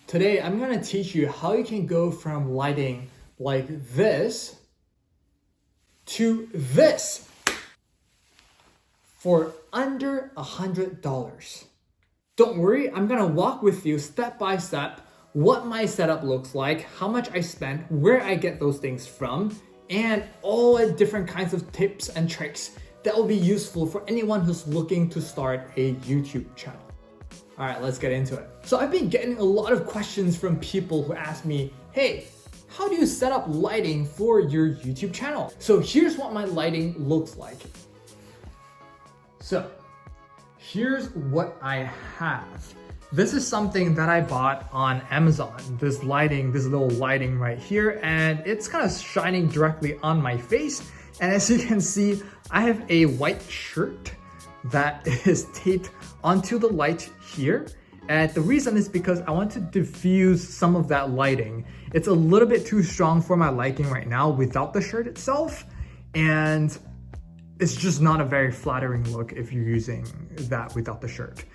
Today, I'm going to teach you how you can go from lighting like this to this for under $100. Don't worry, I'm going to walk with you step by step what my setup looks like, how much I spent, where I get those things from, and all the different kinds of tips and tricks that will be useful for anyone who's looking to start a YouTube channel. All right, let's get into it. So I've been getting a lot of questions from people who ask me, hey, how do you set up lighting for your YouTube channel? So here's what my lighting looks like. So here's what I have. This is something that I bought on Amazon. This little lighting right here, and it's kind of shining directly on my face. And as you can see, I have a white shirt that is taped onto the light here. And the reason is because I want to diffuse some of that lighting. It's a little bit too strong for my liking right now without the shirt itself. And it's just not a very flattering look if you're using that without the shirt.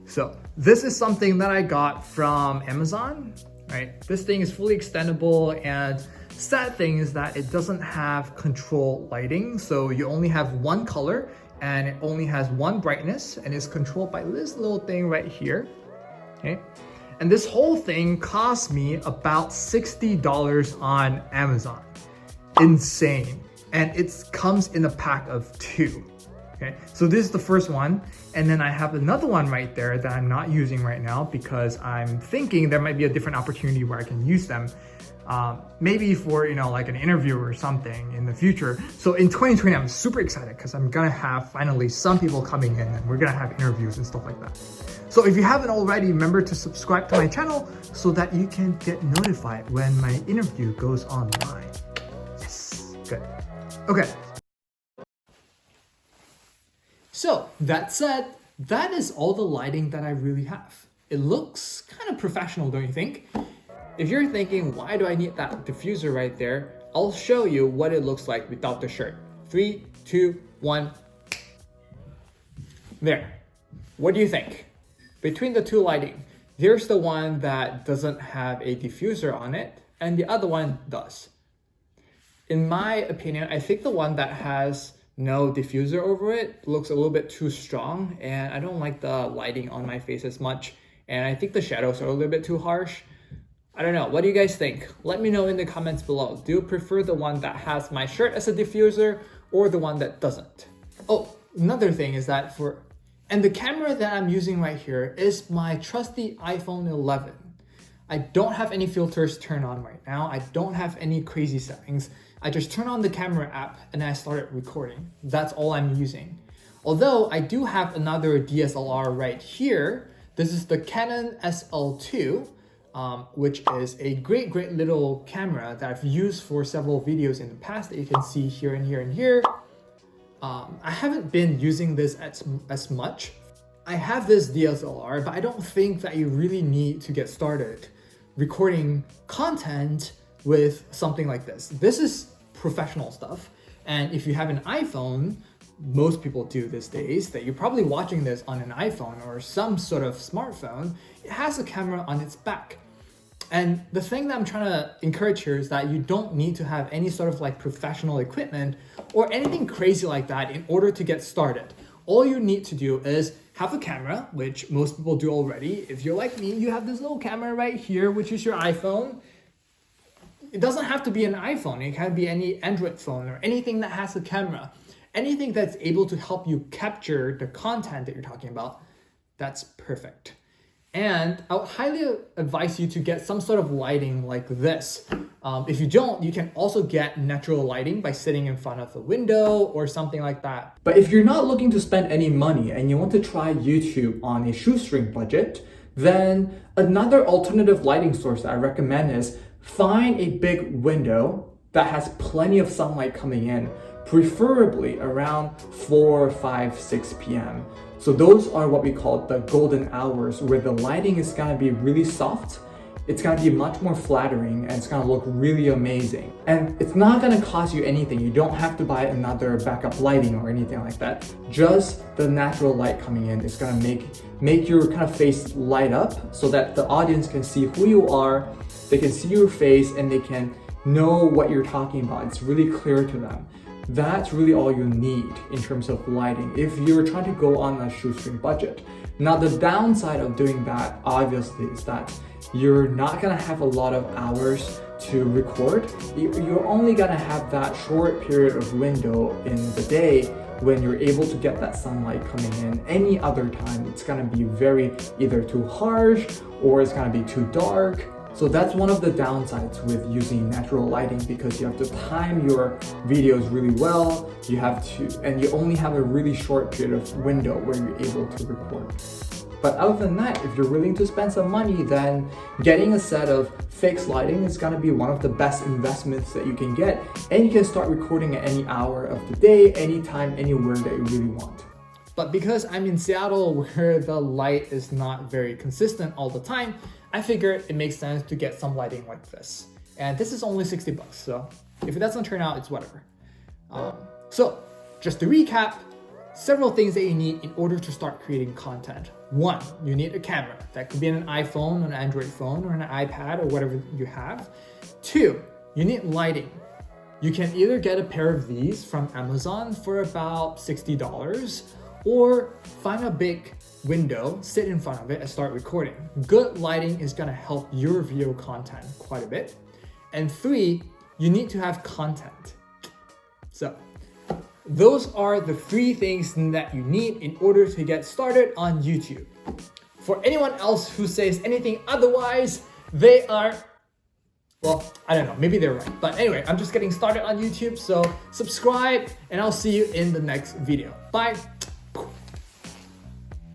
So this is something that I got from Amazon, right? This thing is fully extendable, and sad thing is that it doesn't have control lighting. So you only have one color and it only has one brightness, and it's controlled by this little thing right here, okay? And this whole thing cost me about $60 on Amazon. Insane. And it comes in a pack of 2. Okay, so this is the first one, and then I have another one right there that I'm not using right now because I'm thinking there might be a different opportunity where I can use them, maybe for like an interview or something in the future. So in 2020, I'm super excited because I'm gonna have finally some people coming in, and we're gonna have interviews and stuff like that. So if you haven't already, remember to subscribe to my channel so that you can get notified when my interview goes online. Yes, good. Okay. So that said, that is all the lighting that I really have. It looks kind of professional, don't you think? If you're thinking, why do I need that diffuser right there? I'll show you what it looks like without the shirt. 3, 2, 1. There. What do you think? Between the two lighting, here's the one that doesn't have a diffuser on it, and the other one does. In my opinion, I think the one that has no diffuser over it looks a little bit too strong, and I don't like the lighting on my face as much, and I think the shadows are a little bit too harsh. I don't know, what do you guys think? Let me know in the comments below. Do you prefer the one that has my shirt as a diffuser or the one that doesn't? Oh, another thing is that and the camera that I'm using right here is my trusty iPhone 11. I don't have any filters turned on right now. I don't have any crazy settings. I just turn on the camera app and I started recording. That's all I'm using. Although I do have another DSLR right here. This is the Canon SL2, which is a great little camera that I've used for several videos in the past that you can see here and here and here. I haven't been using this as much. I have this DSLR, but I don't think that you really need to get started recording content with something like this. This is professional stuff. And if you have an iPhone, most people do these days, that you're probably watching this on an iPhone or some sort of smartphone, it has a camera on its back. And the thing that I'm trying to encourage here is that you don't need to have any sort of like professional equipment or anything crazy like that in order to get started. All you need to do is have a camera, which most people do already. If you're like me, you have this little camera right here, which is your iPhone. It doesn't have to be an iPhone. It can be any Android phone or anything that has a camera. Anything that's able to help you capture the content that you're talking about, that's perfect. And I would highly advise you to get some sort of lighting like this. If you don't, you can also get natural lighting by sitting in front of a window or something like that. But if you're not looking to spend any money and you want to try YouTube on a shoestring budget, then another alternative lighting source that I recommend is find a big window that has plenty of sunlight coming in, preferably around 4, 5, 6 p.m. So those are what we call the golden hours, where the lighting is gonna be really soft, it's gonna be much more flattering, and it's gonna look really amazing. And it's not gonna cost you anything. You don't have to buy another backup lighting or anything like that. Just the natural light coming in is gonna make make your kind of face light up so that the audience can see who you are, they can see your face, and they can know what you're talking about. It's really clear to them. That's really all you need in terms of lighting if you're trying to go on a shoestring budget. Now, the downside of doing that, obviously, is that you're not gonna have a lot of hours to record. You're only gonna have that short period of window in the day when you're able to get that sunlight coming in. Any other time, it's gonna be either too harsh or it's gonna be too dark. So that's one of the downsides with using natural lighting, because you have to time your videos really well. And you only have a really short period of window where you're able to record. But other than that, if you're willing to spend some money, then getting a set of fixed lighting is gonna be one of the best investments that you can get. And you can start recording at any hour of the day, anytime, anywhere that you really want. But because I'm in Seattle where the light is not very consistent all the time, I figured it makes sense to get some lighting like this. And this is only 60 bucks, so if it doesn't turn out, it's whatever. So just to recap, several things that you need in order to start creating content. 1, you need a camera. That could be an iPhone, an Android phone, or an iPad, or whatever you have. 2, you need lighting. You can either get a pair of these from Amazon for about $60, or find a big window, sit in front of it, and start recording. Good lighting is gonna help your video content quite a bit. And 3, you need to have content. So those are the 3 things that you need in order to get started on YouTube. For anyone else who says anything otherwise, they are, well, I don't know, maybe they're right. But anyway, I'm just getting started on YouTube, so subscribe and I'll see you in the next video. Bye.